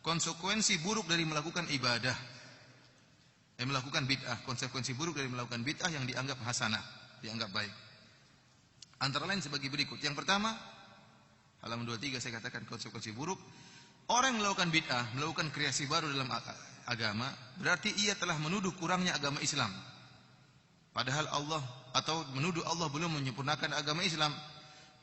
konsekuensi buruk dari melakukan ibadah, melakukan bid'ah, konsekuensi buruk dari melakukan bid'ah yang dianggap hasanah, dianggap baik. Antara lain sebagai berikut. Yang pertama, halaman 23 saya katakan konsekuensi buruk. Orang yang melakukan bid'ah, melakukan kreasi baru dalam agama, berarti ia telah menuduh kurangnya agama Islam. Padahal Allah, atau menuduh Allah belum menyempurnakan agama Islam,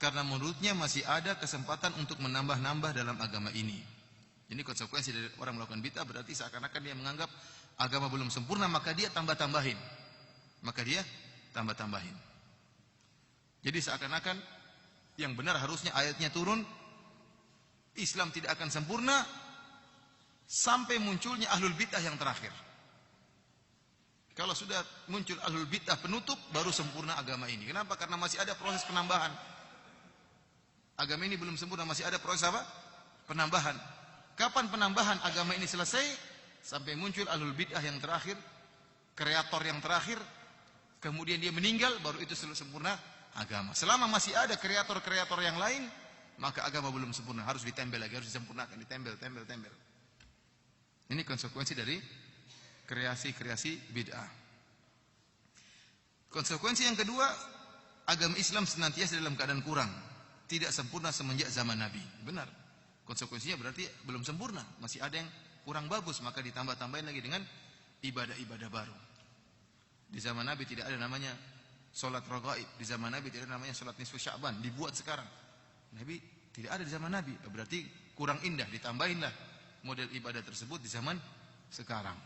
karena menurutnya masih ada kesempatan untuk menambah-nambah dalam agama ini. Ini konsekuensi dari orang melakukan bid'ah, berarti seakan-akan dia menganggap agama belum sempurna, maka dia tambah-tambahin. Jadi seakan-akan yang benar harusnya ayatnya turun, Islam tidak akan sempurna sampai munculnya ahlul bid'ah yang terakhir. Kalau sudah muncul ahlul bid'ah penutup, baru sempurna agama ini. Kenapa? Karena masih ada proses penambahan. Agama ini belum sempurna, masih ada proses apa? Penambahan. Kapan penambahan agama ini selesai? Sampai muncul ahlul bid'ah yang terakhir, kreator yang terakhir, kemudian dia meninggal, baru itu sempurna agama. Selama masih ada kreator-kreator yang lain, maka agama belum sempurna, harus ditempel lagi, harus disempurnakan, ditempel. Ini konsekuensi dari kreasi-kreasi bid'ah. Konsekuensi yang kedua, agama Islam senantiasa dalam keadaan kurang, tidak sempurna semenjak zaman Nabi. Benar. Konsekuensinya berarti belum sempurna, masih ada yang kurang bagus, maka ditambah-tambahin lagi dengan ibadah-ibadah baru. Di zaman Nabi tidak ada namanya salat raghaib, di zaman Nabi tidak ada namanya salat nisfu Sya'ban, dibuat sekarang. Nabi tidak ada di zaman Nabi, berarti kurang indah, ditambahinlah model ibadah tersebut di zaman sekarang.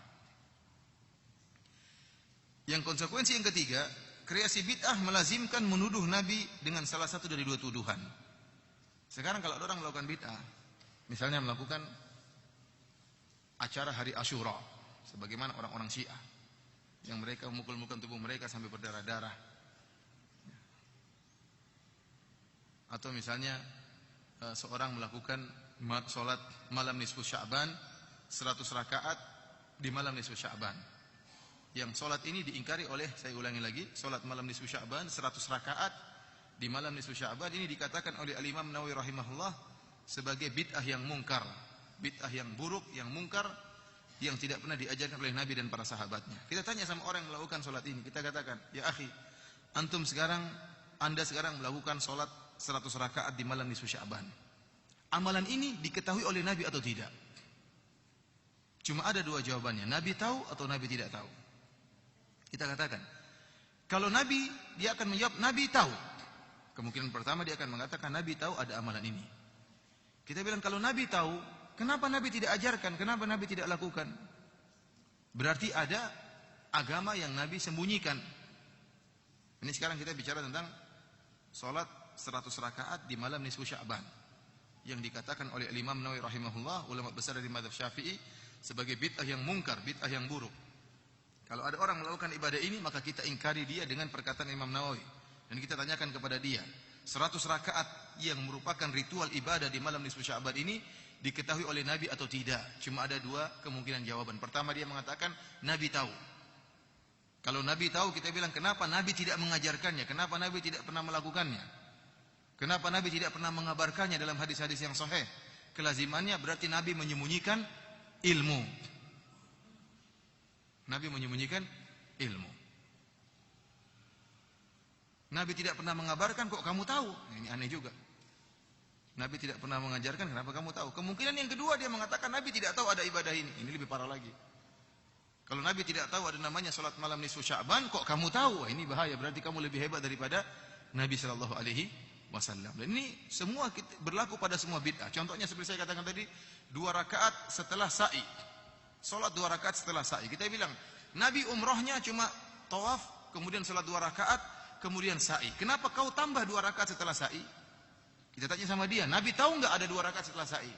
Yang konsekuensi yang ketiga, kreasi bid'ah melazimkan menuduh Nabi dengan salah satu dari dua tuduhan. Sekarang kalau ada orang melakukan bid'ah, misalnya melakukan acara hari Asyura, sebagaimana orang-orang Syiah yang mereka memukul-mukul tubuh mereka sampai berdarah-darah. Atau misalnya seorang melakukan salat malam nisfu Sya'ban 100 rakaat di malam nisfu Sya'ban. Yang salat ini diingkari oleh, saya ulangi lagi, salat malam nisfu Sya'ban 100 rakaat di malam nisfu Sya'ban ini dikatakan oleh Al-Imam Nawawi rahimahullah sebagai bid'ah yang mungkar, bid'ah yang buruk, yang mungkar, yang tidak pernah diajarkan oleh Nabi dan para sahabatnya. Kita tanya sama orang yang melakukan salat ini, kita katakan, ya akhi, Anda sekarang melakukan salat 100 rakaat di malam nisfu Sya'ban. Amalan ini diketahui oleh Nabi atau tidak? Cuma ada dua jawabannya, Nabi tahu atau Nabi tidak tahu. Kita katakan, kalau Nabi, dia akan menjawab Nabi tahu. Kemungkinan pertama dia akan mengatakan Nabi tahu ada amalan ini. Kita bilang kalau Nabi tahu, kenapa Nabi tidak ajarkan? Kenapa Nabi tidak lakukan? Berarti ada agama yang Nabi sembunyikan. Ini sekarang kita bicara tentang salat 100 rakaat di malam nisfu Sya'ban yang dikatakan oleh Imam Nawawi rahimahullah, ulama besar dari mazhab Syafi'i, sebagai bid'ah yang mungkar, bid'ah yang buruk. Kalau ada orang melakukan ibadah ini, maka kita ingkari dia dengan perkataan Imam Nawawi dan kita tanyakan kepada dia, 100 rakaat yang merupakan ritual ibadah di malam nisfu Sya'ban ini diketahui oleh Nabi atau tidak? Cuma ada dua kemungkinan jawaban. Pertama, dia mengatakan Nabi tahu. Kalau Nabi tahu, kita bilang kenapa Nabi tidak mengajarkannya? Kenapa Nabi tidak pernah melakukannya? Kenapa Nabi tidak pernah mengabarkannya dalam hadis-hadis yang sahih? Kelazimannya berarti Nabi menyembunyikan ilmu. Nabi menyembunyikan ilmu. Nabi tidak pernah mengabarkan, kok kamu tahu? Ini aneh juga. Nabi tidak pernah mengajarkan, kenapa kamu tahu? Kemungkinan yang kedua, dia mengatakan Nabi tidak tahu ada ibadah ini. Ini lebih parah lagi. Kalau Nabi tidak tahu ada namanya salat malam nisfu Sya'ban, kok kamu tahu? Wah, ini bahaya, berarti kamu lebih hebat daripada Nabi sallallahu alaihi wasallam. Dan ini semua berlaku pada semua bid'ah. Contohnya seperti saya katakan tadi, 2 rakaat setelah sa'i. Salat 2 rakaat setelah sa'i. Kita bilang, Nabi umrohnya cuma tawaf, kemudian salat 2 rakaat, kemudian sa'i. Kenapa kau tambah 2 rakaat setelah sa'i? Kita tanya sama dia, Nabi tahu enggak ada 2 rakaat setelah sa'i?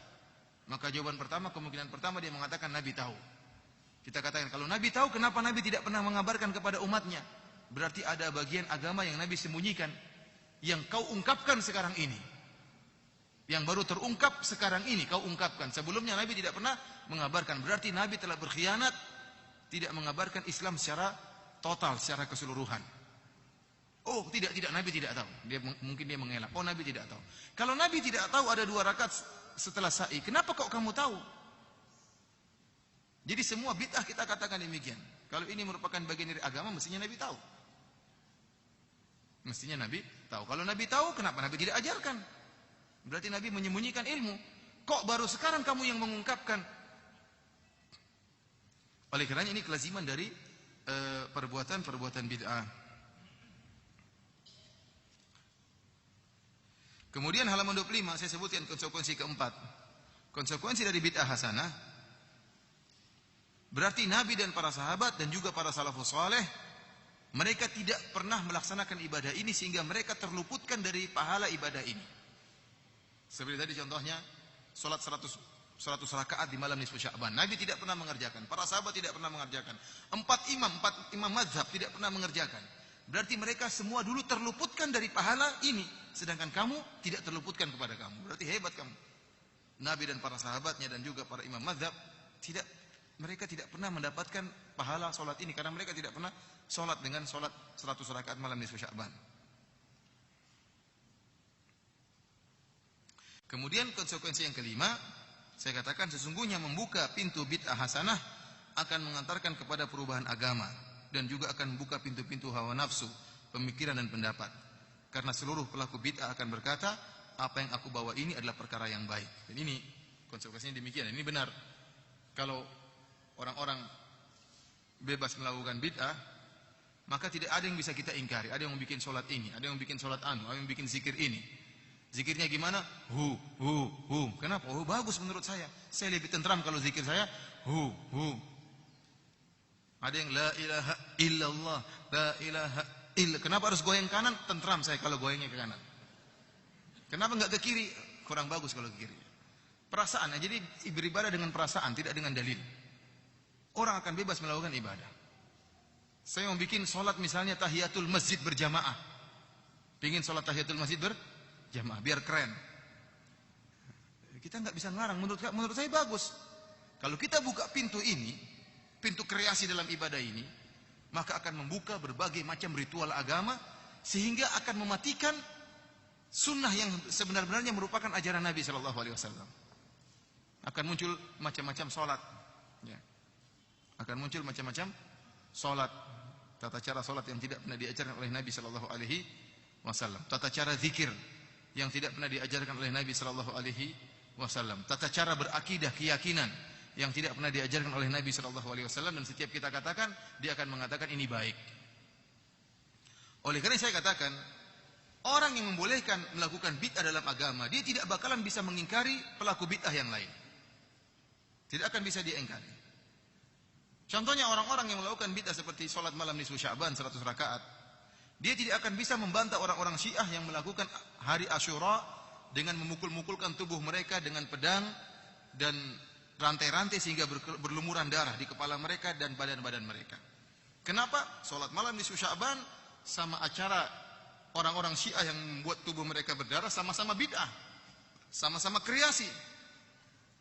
Maka jawaban pertama, kemungkinan pertama dia mengatakan Nabi tahu. Kita katakan, kalau Nabi tahu, kenapa Nabi tidak pernah mengabarkan kepada umatnya? Berarti ada bagian agama yang Nabi sembunyikan, yang kau ungkapkan sekarang ini. Yang baru terungkap sekarang ini kau ungkapkan. Sebelumnya Nabi tidak pernah mengabarkan. Berarti Nabi telah berkhianat, tidak mengabarkan Islam secara total, secara keseluruhan. Oh, tidak, Nabi tidak tahu. Mungkin dia mengelak. Oh, Nabi tidak tahu. Kalau Nabi tidak tahu ada 2 rakaat setelah sa'i, kenapa kok kamu tahu? Jadi semua bid'ah kita katakan demikian. Kalau ini merupakan bagian dari agama, mestinya Nabi tahu. Mestinya Nabi tahu. Kalau Nabi tahu, kenapa Nabi tidak ajarkan? Berarti Nabi menyembunyikan ilmu. Kok baru sekarang kamu yang mengungkapkan? Oleh kerana ini kelaziman dari perbuatan-perbuatan bid'ah. Kemudian halaman 25 saya sebutkan konsekuensi keempat. Konsekuensi dari bid'ah hasanah, berarti Nabi dan para sahabat dan juga para salafus saleh, mereka tidak pernah melaksanakan ibadah ini sehingga mereka terluputkan dari pahala ibadah ini. Seperti tadi contohnya, salat 100 rakaat di malam nisfu Sya'ban. Nabi tidak pernah mengerjakan, para sahabat tidak pernah mengerjakan. 4 imam mazhab tidak pernah mengerjakan. Berarti mereka semua dulu terluputkan dari pahala ini, sedangkan kamu tidak terluputkan kepada kamu. Berarti hebat kamu. Nabi dan para sahabatnya dan juga para imam mazhab mereka tidak pernah mendapatkan pahala solat ini karena mereka tidak pernah solat dengan solat 100 rakaat malam nisfu Sya'ban. Kemudian konsekuensi yang kelima, saya katakan sesungguhnya membuka pintu bid'ah hasanah akan mengantarkan kepada perubahan agama dan juga akan membuka pintu-pintu hawa nafsu, pemikiran dan pendapat. Karena seluruh pelaku bid'ah akan berkata, apa yang aku bawa ini adalah perkara yang baik. Dan ini konsekuensinya demikian. Ini benar. Kalau orang-orang bebas melakukan bid'ah, maka tidak ada yang bisa kita ingkari. Ada yang bikin solat ini, ada yang bikin solat anu, ada yang bikin zikir ini. Zikirnya gimana? Hu. Kenapa? Oh, bagus menurut saya. Saya lebih tentram kalau zikir saya hu. Ada yang la ilaha illallah, la ilaha illallah. Kenapa harus goyang kanan? Tentram saya kalau goyangnya ke kanan. Kenapa enggak ke kiri? Kurang bagus kalau ke kiri. Perasaan. Jadi beribadah dengan perasaan, tidak dengan dalil. Orang akan bebas melakukan ibadah. Saya mau bikin solat misalnya tahiyatul masjid berjamaah. Pingin solat tahiyatul masjid berjamaah, biar keren. Kita nggak bisa ngelarang. Menurut saya bagus. Kalau kita buka pintu ini, pintu kreasi dalam ibadah ini, maka akan membuka berbagai macam ritual agama sehingga akan mematikan sunnah yang sebenarnya merupakan ajaran Nabi Shallallahu Alaihi Wasallam. Akan muncul macam-macam solat. Ya. Akan muncul macam-macam solat, tata cara solat yang tidak pernah diajarkan oleh Nabi Shallallahu Alaihi Wasallam, tata cara zikir yang tidak pernah diajarkan oleh Nabi Shallallahu Alaihi Wasallam, tata cara berakidah, keyakinan yang tidak pernah diajarkan oleh Nabi Shallallahu Alaihi Wasallam, dan setiap kita katakan, dia akan mengatakan ini baik. Oleh karena saya katakan, orang yang membolehkan melakukan bid'ah dalam agama, dia tidak bakalan bisa mengingkari pelaku bid'ah yang lain. Tidak akan bisa diingkari. Contohnya orang-orang yang melakukan bid'ah seperti sholat malam nisfu Sya'ban 100 rakaat. Dia tidak akan bisa membantah orang-orang Syiah yang melakukan hari Asyura dengan memukul-mukulkan tubuh mereka dengan pedang dan rantai-rantai sehingga berlumuran darah di kepala mereka dan badan-badan mereka. Kenapa? Sholat malam nisfu Sya'ban sama acara orang-orang Syiah yang membuat tubuh mereka berdarah sama-sama bid'ah. Sama-sama kreasi.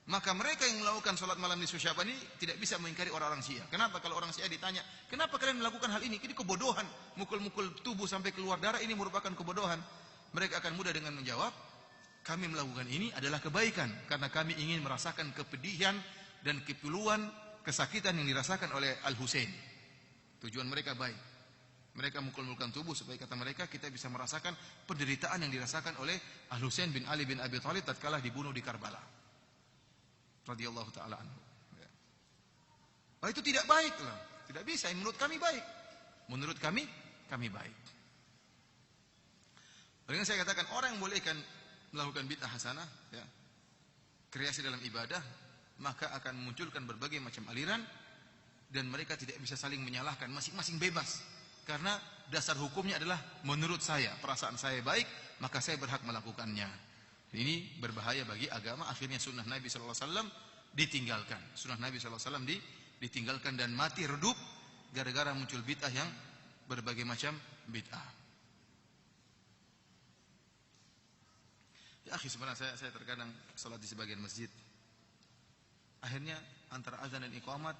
Maka mereka yang melakukan sholat malam nisfu Sya'ban ini tidak bisa mengingkari orang-orang Syiah. Kenapa? Kalau orang Syiah ditanya, kenapa kalian melakukan hal ini? Ini kebodohan. Mukul-mukul tubuh sampai keluar darah ini merupakan kebodohan. Mereka akan mudah dengan menjawab, kami melakukan ini adalah kebaikan. Karena kami ingin merasakan kepedihan dan kepiluan, kesakitan yang dirasakan oleh Al-Husain. Tujuan mereka baik. Mereka mukul-mukulkan tubuh supaya kata mereka kita bisa merasakan penderitaan yang dirasakan oleh Al-Husain bin Ali bin Abi Thalib tatkala dibunuh di Karbala. Radhiyallahu taala anhu. Ya. Oh, itu tidak baik lah. Tidak bisa. Menurut kami baik. Menurut kami baik. Oleh karena saya katakan orang yang bolehkan melakukan bid'ah hasanah, ya, kreasi dalam ibadah, maka akan memunculkan berbagai macam aliran dan mereka tidak bisa saling menyalahkan. Masing-masing bebas. Karena dasar hukumnya adalah menurut saya, perasaan saya baik, maka saya berhak melakukannya. Ini berbahaya bagi agama. Akhirnya sunnah Nabi SAW ditinggalkan. Sunnah Nabi SAW ditinggalkan dan mati redup gara-gara muncul bid'ah yang berbagai macam bid'ah. Ya akhi, sebenarnya saya terkadang salat di sebagian masjid. Akhirnya antara azan dan iqamat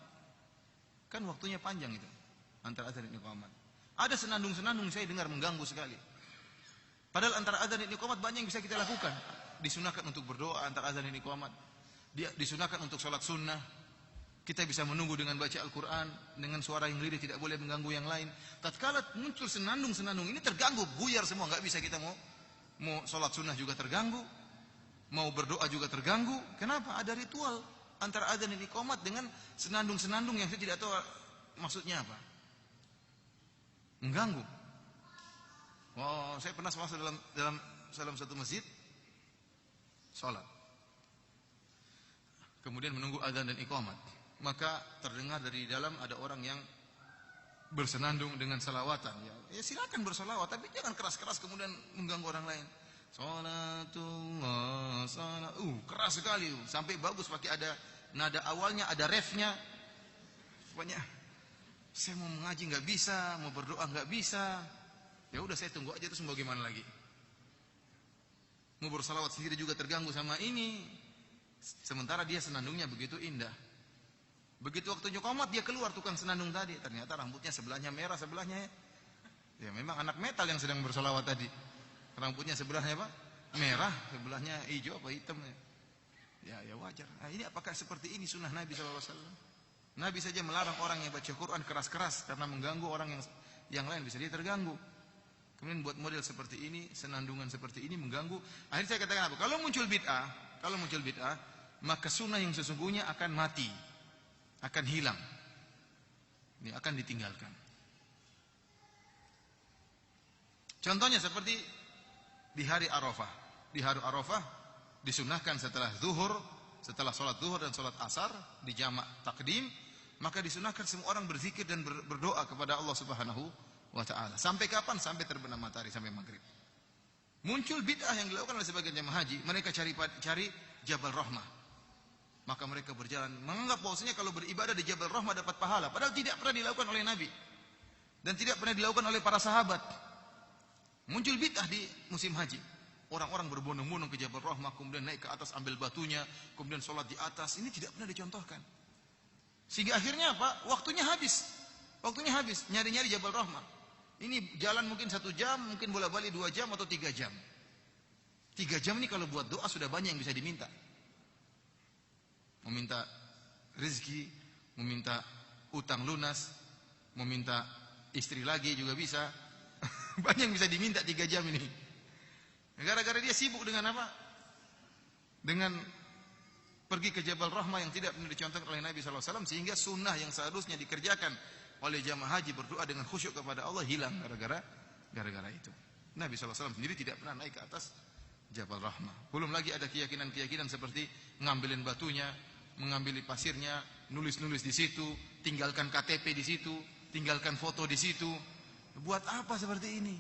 kan waktunya panjang itu. Antara azan dan iqamat. Ada senandung-senandung saya dengar mengganggu sekali. Padahal antara azan dan iqamat banyak yang bisa kita lakukan. Disunahkan untuk berdoa antara azan dan iqamat. Disunahkan untuk sholat sunnah. Kita bisa menunggu dengan baca Al-Quran, dengan suara yang lirih, tidak boleh mengganggu yang lain. Tatkala muncul senandung-senandung, ini terganggu, buyar semua, nggak bisa kita mau sholat sunnah juga terganggu, mau berdoa juga terganggu. Kenapa? Ada ritual antara adzan dan iqamat dengan senandung-senandung yang saya tidak tahu maksudnya apa. Mengganggu. Oh, saya pernah masuk dalam satu masjid, sholat. Kemudian menunggu adzan dan iqamat. Maka terdengar dari dalam ada orang yang bersenandung dengan salawatan. Ya silakan bersalawat, tapi jangan keras-keras kemudian mengganggu orang lain. Salatullah, salat. Keras sekali, sampai bagus pakai ada nada awalnya, ada refnya. Pokoknya saya mau mengaji nggak bisa, mau berdoa nggak bisa. Ya udah saya tunggu aja, terus mau gimana lagi? Mau bersalawat sendiri juga terganggu sama ini. Sementara dia senandungnya begitu indah. Begitu waktunya qomat dia keluar tukang senandung tadi, ternyata rambutnya sebelahnya merah, sebelahnya ya memang anak metal yang sedang bersolawat tadi. Rambutnya sebelahnya apa? Merah, sebelahnya hijau apa hitam. Ya wajar. Nah, ini apakah seperti ini sunnah Nabi SAW? Nabi saja melarang orang yang baca Quran keras-keras karena mengganggu orang yang lain, bisa dia terganggu. Kemudian buat model seperti ini, senandungan seperti ini mengganggu. Akhirnya saya katakan apa? Kalau muncul bid'ah, maka sunnah yang sesungguhnya akan mati, akan hilang, ini akan ditinggalkan. Contohnya seperti di hari Arafah. Di hari Arafah disunnahkan setelah sholat zuhur dan sholat asar di jamak takdim, maka disunnahkan semua orang berzikir dan berdoa kepada Allah Subhanahu wa Ta'ala. Sampai kapan? Sampai terbenam matahari, sampai maghrib. Muncul bid'ah yang dilakukan oleh sebagian jemaah haji, mereka cari Jabal Rahmah. Maka mereka berjalan menganggap bahwasanya kalau beribadah di Jabal Rahmah dapat pahala, padahal tidak pernah dilakukan oleh Nabi dan tidak pernah dilakukan oleh para sahabat. Muncul bid'ah di musim haji. Orang-orang berbondong-bondong ke Jabal Rahmah, kemudian naik ke atas ambil batunya, kemudian sholat di atas. Ini tidak pernah dicontohkan. Sehingga akhirnya apa? Waktunya habis. Nyari-nyari Jabal Rahmah. Ini jalan mungkin 1 jam, mungkin bola-balik 2 jam atau 3 jam. 3 jam ini kalau buat doa sudah banyak yang bisa diminta. Meminta rezeki, meminta utang lunas, meminta istri lagi juga bisa. Banyak yang bisa diminta 3 jam ini. Gara-gara dia sibuk dengan apa? Dengan pergi ke Jabal Rahmah yang tidak pernah dicontohkan oleh Nabi SAW, sehingga sunnah yang seharusnya dikerjakan oleh jamaah haji berdoa dengan khusyuk kepada Allah hilang gara-gara itu. Nabi SAW sendiri tidak pernah naik ke atas Jabal Rahmah. Belum lagi ada keyakinan-keyakinan seperti ngambilin batunya, mengambil pasirnya, nulis-nulis di situ, tinggalkan KTP di situ, tinggalkan foto di situ. Buat apa seperti ini?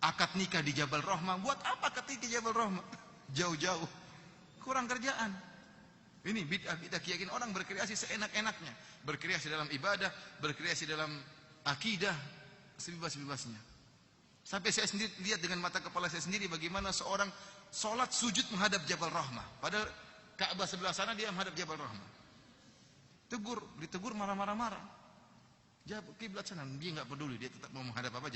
Akad nikah di Jabal Rahmah, buat apa akad nikah di Jabal Rahmah? Jauh-jauh, kurang kerjaan. Ini bid'ah keyakinan orang berkreasi seenak-enaknya, berkreasi dalam ibadah, berkreasi dalam akidah, sebebas-bebasnya. Sampai saya sendiri lihat dengan mata kepala saya sendiri bagaimana seorang sholat sujud menghadap Jabal Rahmah. Padahal Ka'bah sebelah sana dia menghadap Jabal Rahmah. Ditegur marah-marah. Kiblat sana, dia nggak peduli, dia tetap mau menghadap apa?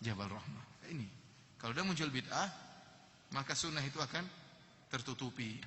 Jabal Rahmah. Ini kalau sudah muncul bid'ah, maka sunnah itu akan tertutupi.